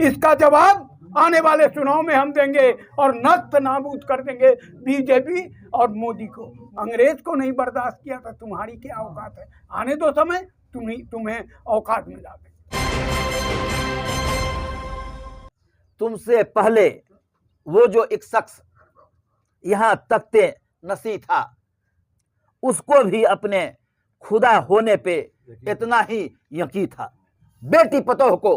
इसका जवाब आने वाले चुनाव में हम देंगे और नस्त नाबूद कर देंगे बीजेपी और मोदी को। अंग्रेज को नहीं बर्दाश्त किया था, तुम्हारी क्या औकात है? आने दो समय, तुम्हें औकात मिला दे। तुमसे पहले वो जो एक शख्स यहां तख्ते नसी था, उसको भी अपने खुदा होने पे इतना ही यकीन था। बेटी पतोह को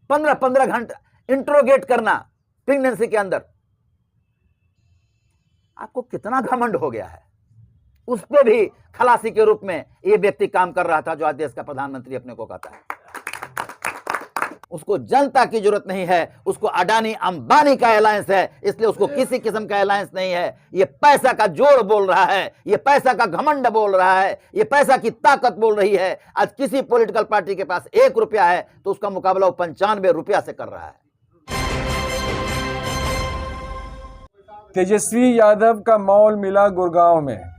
15-15 घंटा इंट्रोगेट करना प्रेगनेंसी के अंदर, आपको कितना घमंड हो गया है? उस पे भी खलासी के रूप में ये व्यक्ति काम कर रहा था जो आज देश का प्रधानमंत्री अपने को कहता है। उसको जनता की जरूरत नहीं है, उसको अडानी अंबानी का अलायंस है, इसलिए उसको किसी किस्म का अलायंस नहीं है। ये पैसा का जोड़ बोल रहा है, ये पैसा का घमंड बोल रहा है, ये पैसा की ताकत बोल रही है। आज किसी पॉलिटिकल पार्टी के पास 1 रुपया है तो उसका मुकाबला वो 95 रुपया से कर रहा है। तेजस्वी यादव का मॉल मिला गुड़गांव में।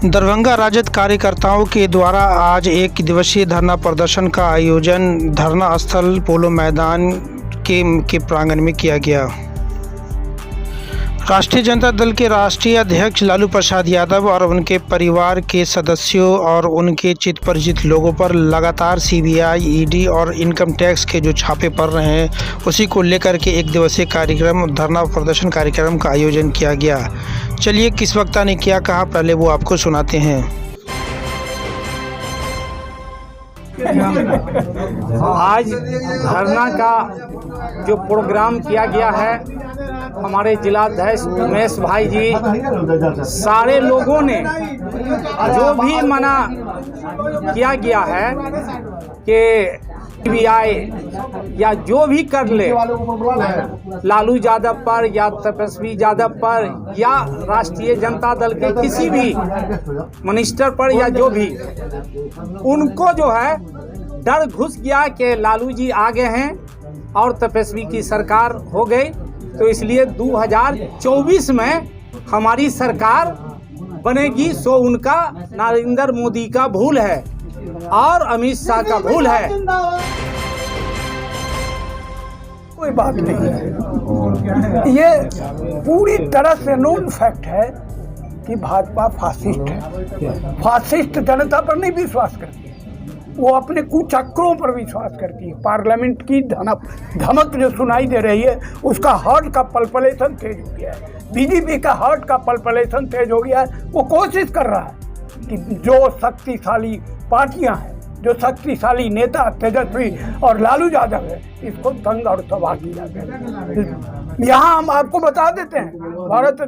दरभंगा राजद कार्यकर्ताओं के द्वारा आज 1 दिवसीय धरना प्रदर्शन का आयोजन धरना स्थल पोलो मैदान के प्रांगण में किया गया। राष्ट्रीय जनता दल के राष्ट्रीय अध्यक्ष लालू प्रसाद यादव और उनके परिवार के सदस्यों और उनके चित परिचित लोगों पर लगातार सीबीआई, ईडी और इनकम टैक्स के जो छापे पड़ रहे हैं, उसी को लेकर के 1 दिवसीय कार्यक्रम धरना प्रदर्शन कार्यक्रम का आयोजन किया गया। चलिए किस वक्ता ने क्या कहा, पहले वो आपको सुनाते हैं। आज धरना का जो प्रोग्राम किया गया है, हमारे जिलाध्यक्ष उमेश भाई जी, सारे लोगों ने जो भी मना किया गया है कि सीबीआई या जो भी कर ले लालू यादव पर या तेजस्वी यादव पर या राष्ट्रीय जनता दल के किसी भी मिनिस्टर पर या जो भी, उनको जो है डर घुस गया कि लालू जी आगे हैं और तेजस्वी की सरकार हो गई, तो इसलिए 2024 में हमारी सरकार बनेगी। सो उनका नरेंद्र मोदी का भूल है और अमित शाह का भूल है। कोई बात नहीं है, ये पूरी तरह से नोन फैक्ट है कि भाजपा फासिस्ट है। फासिस्ट जनता पर नहीं विश्वास करती, वो अपने कुचक्रों पर विश्वास करती है। पार्लियामेंट की धमक जो सुनाई दे रही है, उसका हार्ट का पल्पलेशन तेज हो गया है। बीजेपी का हार्ट का पल्पलेशन तेज हो गया है। वो कोशिश कर रहा है कि जो शक्तिशाली पार्टियां हैं, जो शक्तिशाली नेता तेजस्वी और लालू यादव है, इसको तंग और तबाह किया गया। यहाँ हम आपको बता देते हैं, भारत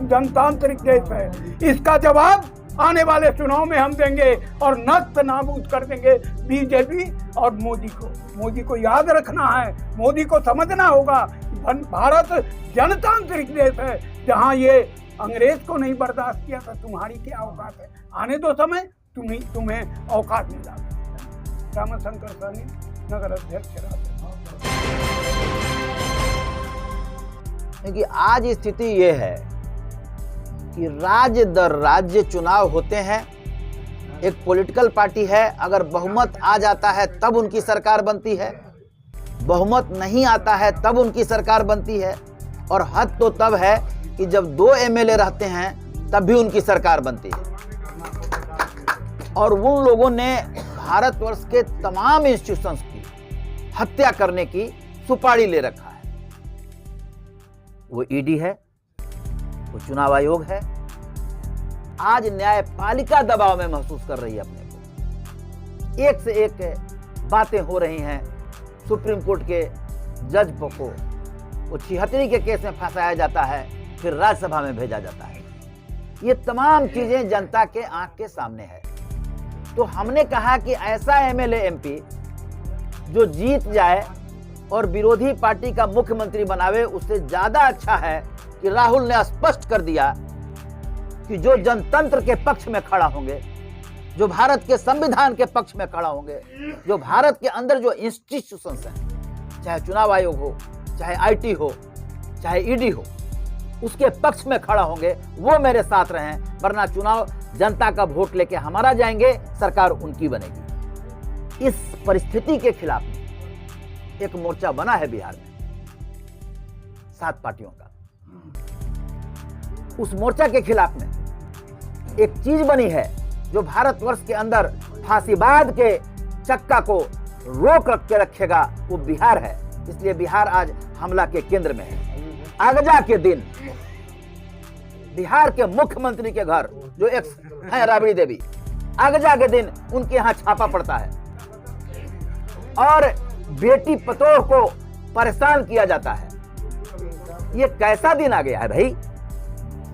जनतांत्रिक देश है। इसका जवाब आने वाले चुनाव में हम देंगे और नस्त नाबूद कर देंगे बीजेपी और मोदी को। मोदी को याद रखना है, मोदी को समझना होगा, भारत जनतांत्रिक देश है जहां ये अंग्रेज को नहीं बर्दाश्त किया था। तुम्हारी क्या औकात है? आने दो समय, तुम्हें औकात मिला। रामशंकर सहनी, नगर अध्यक्ष राजद। क्योंकि आज स्थिति ये है कि राज्य दर राज्य चुनाव होते हैं। एक पॉलिटिकल पार्टी है, अगर बहुमत आ जाता है तब उनकी सरकार बनती है, बहुमत नहीं आता है तब उनकी सरकार बनती है, और हद तो तब है कि जब 2 एमएलए रहते हैं तब भी उनकी सरकार बनती है। और उन लोगों ने भारतवर्ष के तमाम इंस्टीट्यूशंस की हत्या करने की सुपारी ले रखा है। वो ईडी है, वो चुनाव आयोग है। आज न्यायपालिका दबाव में महसूस कर रही है अपने को। एक से एक बातें हो रही हैं। सुप्रीम कोर्ट के जज को वो 76 के केस में फंसाया जाता है, फिर राज्यसभा में भेजा जाता है। ये तमाम चीजें जनता के आंख के सामने है। तो हमने कहा कि ऐसा एमएलए एमपी जो जीत जाए और विरोधी पार्टी का मुख्यमंत्री बनावे, उससे ज्यादा अच्छा है कि राहुल ने स्पष्ट कर दिया कि जो जनतंत्र के पक्ष में खड़ा होंगे, जो भारत के संविधान के पक्ष में खड़ा होंगे, जो भारत के अंदर जो इंस्टीट्यूशंस हैं, चाहे चुनाव आयोग हो, चाहे आईटी हो, चाहे ईडी हो, उसके पक्ष में खड़ा होंगे, वो मेरे साथ रहें, वरना चुनाव जनता का वोट लेके हमारा जाएंगे, सरकार उनकी बनेगी। इस परिस्थिति के खिलाफ एक मोर्चा बना है बिहार में 7 पार्टियों का। उस मोर्चा के खिलाफ में एक चीज बनी है जो भारतवर्ष के अंदर फांसीवाद के चक्का को रोक के रखेगा, वो बिहार है। इसलिए बिहार आज हमला के केंद्र में है। आगजा के दिन बिहार के मुख्यमंत्री के घर, जो एक्स है राबड़ी देवी, आगजा के दिन उनके यहां छापा पड़ता है और बेटी पतोह को परेशान किया जाता है। ये कैसा दिन आ गया है भाई।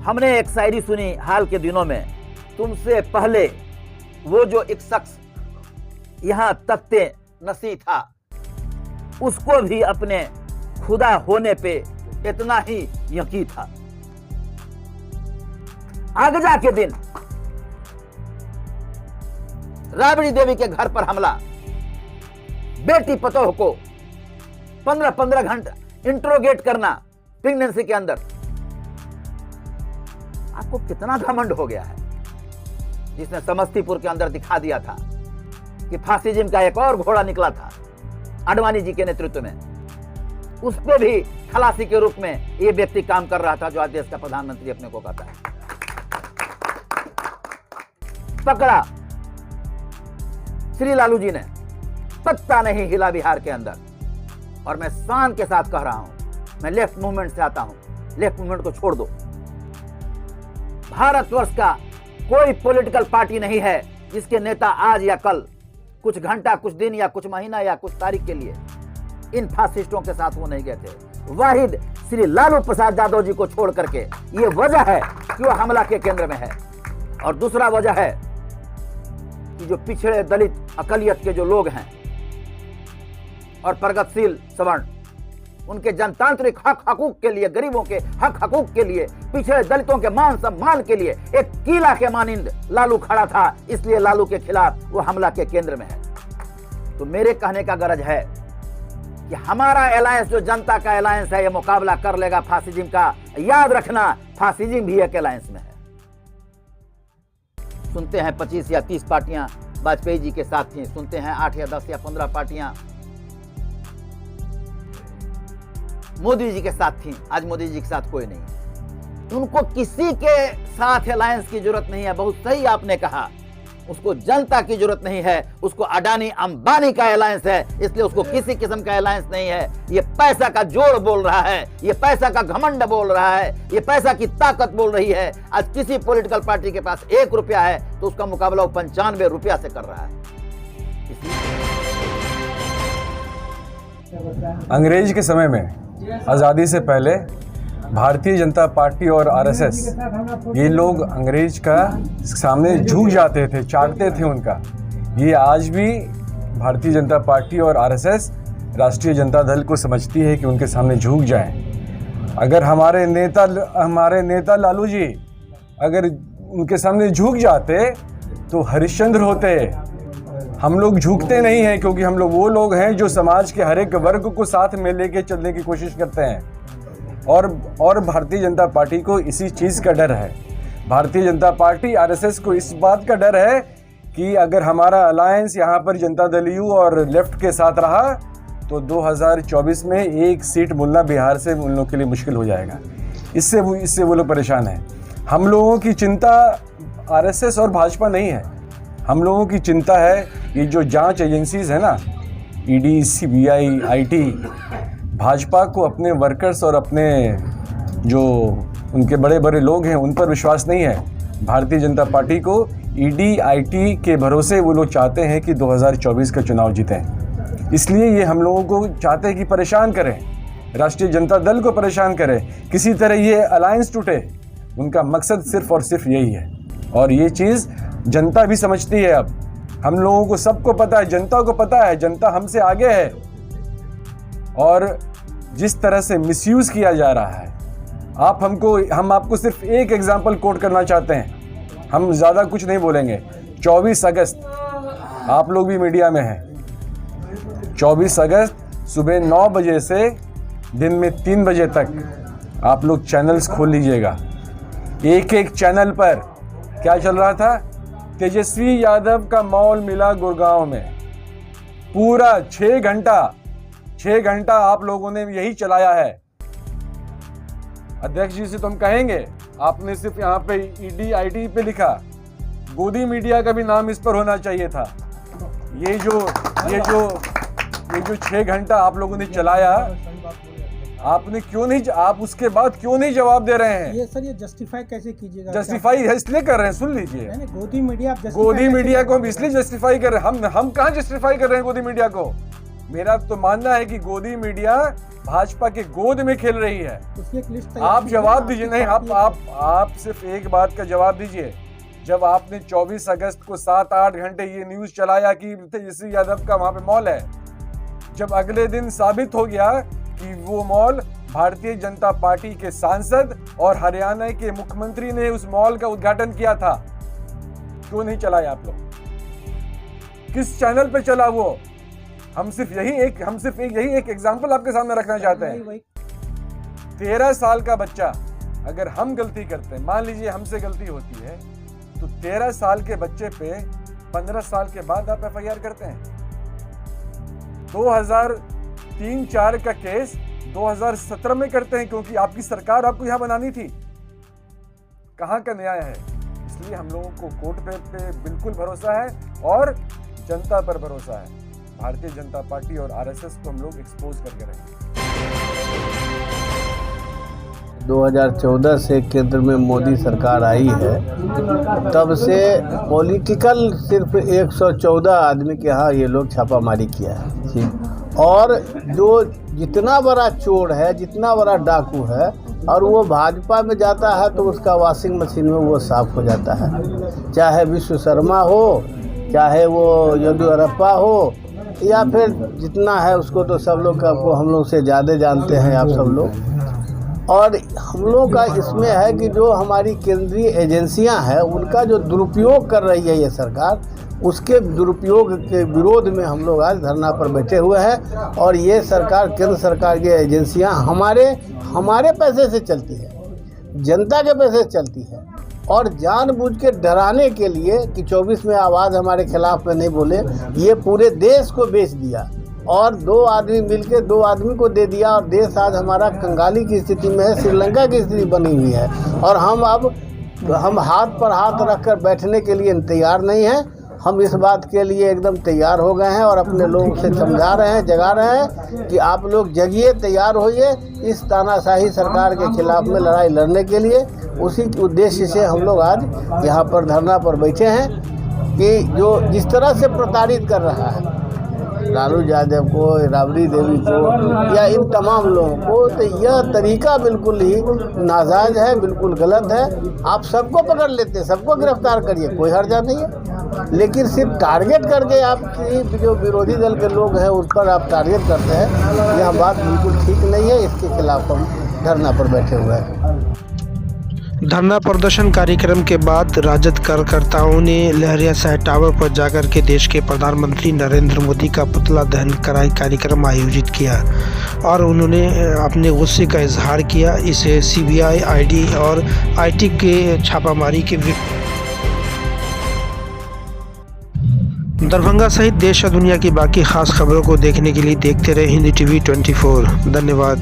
हमने एक शायरी सुनी हाल के दिनों में, तुमसे पहले वो जो एक शख्स यहां तख्ते नसी था, उसको भी अपने खुदा होने पे इतना ही यकीन था। आगजा के दिन राबड़ी देवी के घर पर हमला, बेटी पतोह को 15-15 घंटा इंट्रोगेट करना प्रेगनेंसी के अंदर। आपको कितना घमंड हो गया है, जिसने समस्तीपुर के अंदर दिखा दिया था कि फासिज्म का एक और घोड़ा निकला था आडवाणी जी के नेतृत्व में। उस पे भी खलासी के रूप में ये व्यक्ति काम कर रहा था, जो आज देश का प्रधानमंत्री अपने को कहता है। पकड़ा श्री लालू जी ने, पत्ता नहीं हिला बिहार के अंदर। और मैं शान के साथ कह रहा हूं, मैं लेफ्ट मूवमेंट से आता हूं, लेफ्ट मूवमेंट को छोड़ दो। भारतवर्ष का कोई पॉलिटिकल पार्टी नहीं है जिसके नेता आज या कल, कुछ घंटा, कुछ दिन या कुछ महीना या कुछ तारीख के लिए इन फासिस्टों के साथ वो नहीं गए थे। वाहिद श्री लालू प्रसाद यादव जी को छोड़ करके ये वजह है कि वो हमला के केंद्र में है। और दूसरा वजह है कि जो पिछड़े दलित अकलियत के जो लोग हैं और प्रगतिशील सवर्ण, उनके जनतांत्रिक हक हकूक के लिए, गरीबों के हक हकूक के लिए, पिछड़े दलितों के मान सम्मान के लिए एक किला के मानिंद लालू खड़ा था। इसलिए लालू के खिलाफ वो हमला के केंद्र में है। तो मेरे कहने का गरज है कि हमारा अलायंस, जो जनता का अलायंस है, ये मुकाबला कर लेगा फासिज्म का। याद रखना, फासिज्म भी एक अलायंस में है। सुनते हैं 25 या 30 पार्टियां वाजपेयी जी के साथ थी, सुनते हैं 8 या 10 या 15 पार्टियां मोदी जी के साथ थी। आज मोदी जी के साथ कोई नहीं है। उनको किसी के साथ अलायंस की जरूरत नहीं है। बहुत सही आपने कहा, उसको जनता की जरूरत नहीं है, उसको अडानी अंबानी का अलायंस है। इसलिए उसको किसी किस्म का अलायंस नहीं है। ये पैसा का जोड़ बोल रहा है, ये पैसा का घमंड बोल रहा है, ये पैसा की ताकत बोल रही है। आज किसी पॉलिटिकल पार्टी के पास 1 रुपया है तो उसका मुकाबला वो 95 रुपया से कर रहा है। अंग्रेज के समय में, आज़ादी से पहले, भारतीय जनता पार्टी और आरएसएस, ये लोग अंग्रेज का सामने झुक जाते थे, चाटते थे उनका। ये आज भी भारतीय जनता पार्टी और आरएसएस राष्ट्रीय जनता दल को समझती है कि उनके सामने झुक जाएं। अगर हमारे नेता लालू जी अगर उनके सामने झुक जाते तो हरिश्चंद्र होते। हम लोग झुकते नहीं हैं, क्योंकि हम लोग वो लोग हैं जो समाज के हर एक वर्ग को साथ में लेके चलने की कोशिश करते हैं। और भारतीय जनता पार्टी को इसी चीज़ का डर है। भारतीय जनता पार्टी, आरएसएस को इस बात का डर है कि अगर हमारा अलायंस यहाँ पर जनता दल यू और लेफ्ट के साथ रहा तो 2024 में 1 सीट मिलना बिहार से उन लोगों के लिए मुश्किल हो जाएगा। इससे वो लोग परेशान हैं। हम लोगों की चिंता आरएसएस और भाजपा नहीं है। हम लोगों की चिंता है ये जो जांच एजेंसीज है ना, ईडी, सीबीआई, आईटी, भाजपा को अपने वर्कर्स और अपने जो उनके बड़े बड़े लोग हैं उन पर विश्वास नहीं है। भारतीय जनता पार्टी को ईडी, आईटी के भरोसे वो लोग चाहते हैं कि 2024 का चुनाव जीतें। इसलिए ये हम लोगों को चाहते हैं कि परेशान करें, राष्ट्रीय जनता दल को परेशान करें, किसी तरह ये अलायंस टूटे। उनका मकसद सिर्फ और सिर्फ यही है। और ये चीज़ जनता भी समझती है। अब हम लोगों को सबको पता है, जनता को पता है, जनता हमसे आगे है। और जिस तरह से मिसयूज़ किया जा रहा है, हम आपको सिर्फ एक एग्जाम्पल कोट करना चाहते हैं, हम ज़्यादा कुछ नहीं बोलेंगे। 24 अगस्त, आप लोग भी मीडिया में हैं, 24 अगस्त सुबह 9 बजे से दिन में 3 बजे तक आप लोग चैनल्स खोल लीजिएगा। एक एक चैनल पर क्या चल रहा था? तेजस्वी यादव का मॉल मिला गुड़गांव में। पूरा 6 घंटा आप लोगों ने यही चलाया है। अध्यक्ष जी से तो हम कहेंगे, आपने सिर्फ यहाँ पे ईडी आईटी पे लिखा, गोदी मीडिया का भी नाम इस पर होना चाहिए था। ये जो 6 घंटा आप लोगों ने चलाया, आपने क्यों नहीं, आप उसके बाद क्यों नहीं जवाब दे रहे हैं? ये सर, ये जस्टिफाई कैसे कीजिएगा? जस्टिफाई इसलिए कर रहे हैं, सुन लीजिए। गोदी मीडिया को हम इसलिए जस्टिफाई कर रहे हैं। हम कहाँ जस्टिफाई कर रहे हैं गोदी मीडिया को? मेरा तो मानना है कि गोदी मीडिया भाजपा के गोद में खेल रही है। उसकी एक लिस्ट आप जवाब दीजिए। नहीं, आप सिर्फ एक बात का जवाब दीजिए। जब आपने 24 अगस्त को 7-8 घंटे ये न्यूज चलाया कि तेजस्वी यादव का वहां पे मॉल है, जब अगले दिन साबित हो गया कि वो मॉल भारतीय जनता पार्टी के सांसद और हरियाणा के मुख्यमंत्री ने उस मॉल का उद्घाटन किया था, क्यों नहीं चलाया आप लोग? किस चैनल पे चला वो? हम सिर्फ यही एक एग्जांपल आपके सामने रखना चाहते हैं। 13 साल का बच्चा, अगर हम गलती करते हैं, मान लीजिए हमसे गलती होती है, तो 13 साल के बच्चे पे 15 साल के बाद आप एफआईआर करते हैं। 2003-4 का केस 2017 में करते हैं, क्योंकि आपकी सरकार आपको यहां बनानी थी। कहां का न्याय है? इसलिए हम लोगों को कोर्ट पे बिल्कुल भरोसा है और जनता पर भरोसा है। भारतीय जनता पार्टी और आरएसएस को हम लोग एक्सपोज करके रहेंगे। 2014 से केंद्र में मोदी सरकार आई है, तब से पॉलिटिकल सिर्फ 114 आदमी के यहाँ ये लोग छापामारी किया है। और जो जितना बड़ा चोर है, जितना बड़ा डाकू है, और वो भाजपा में जाता है तो उसका वॉशिंग मशीन में वो साफ हो जाता है। चाहे विश्व शर्मा हो, चाहे वो येदियुरप्पा हो, या फिर जितना है उसको तो सब लोग आपको हम लोग से ज़्यादा जानते हैं आप सब लोग। और हम लोग का इसमें है कि जो हमारी केंद्रीय एजेंसियां हैं उनका जो दुरुपयोग कर रही है ये सरकार, उसके दुरुपयोग के विरोध में हम लोग आज धरना पर बैठे हुए हैं। और ये सरकार, केंद्र सरकार की एजेंसियां हमारे पैसे से चलती है, जनता के पैसे से चलती है, और जानबूझ के डराने के लिए कि 24 में आवाज़ हमारे खिलाफ में नहीं बोले, ये पूरे देश को बेच दिया। और 2 आदमी मिलके 2 आदमी को दे दिया, और देश आज हमारा कंगाली की स्थिति में है, श्रीलंका की स्थिति बनी हुई है। और हम हाथ पर हाथ रखकर बैठने के लिए तैयार नहीं हैं। हम इस बात के लिए एकदम तैयार हो गए हैं और अपने लोगों से समझा रहे हैं, जगा रहे हैं कि आप लोग जगिए, तैयार होइए इस तानाशाही सरकार के खिलाफ में लड़ाई लड़ने के लिए। उसी उद्देश्य से हम लोग आज यहाँ पर धरना पर बैठे हैं कि जो जिस तरह से प्रताड़ित कर रहा है लालू यादव को, राबड़ी देवी को, या इन तमाम लोगों को, तो यह तरीका बिल्कुल ही नाजायज़ है, बिल्कुल गलत है। आप सबको पकड़ लेते, सबको गिरफ्तार करिए, कोई हर्जा नहीं है, लेकिन सिर्फ टारगेट करके आप जो विरोधी दल के लोग हैं उस पर आप टारगेट करते हैं, यह बात बिल्कुल ठीक नहीं है। इसके खिलाफ हम धरना पर बैठे हुए हैं। धरना प्रदर्शन कार्यक्रम के बाद राजद कार्यकर्ताओं ने लहरियासराय टावर पर जाकर के देश के प्रधानमंत्री नरेंद्र मोदी का पुतला दहन कराई कार्यक्रम आयोजित किया और उन्होंने अपने गुस्से का इजहार किया। इसे सीबीआई, ईडी और आईटी के छापामारी के दरभंगा सहित देश और दुनिया की बाकी खास खबरों को देखने के लिए देखते रहे हिंदी टीवी 24। धन्यवाद।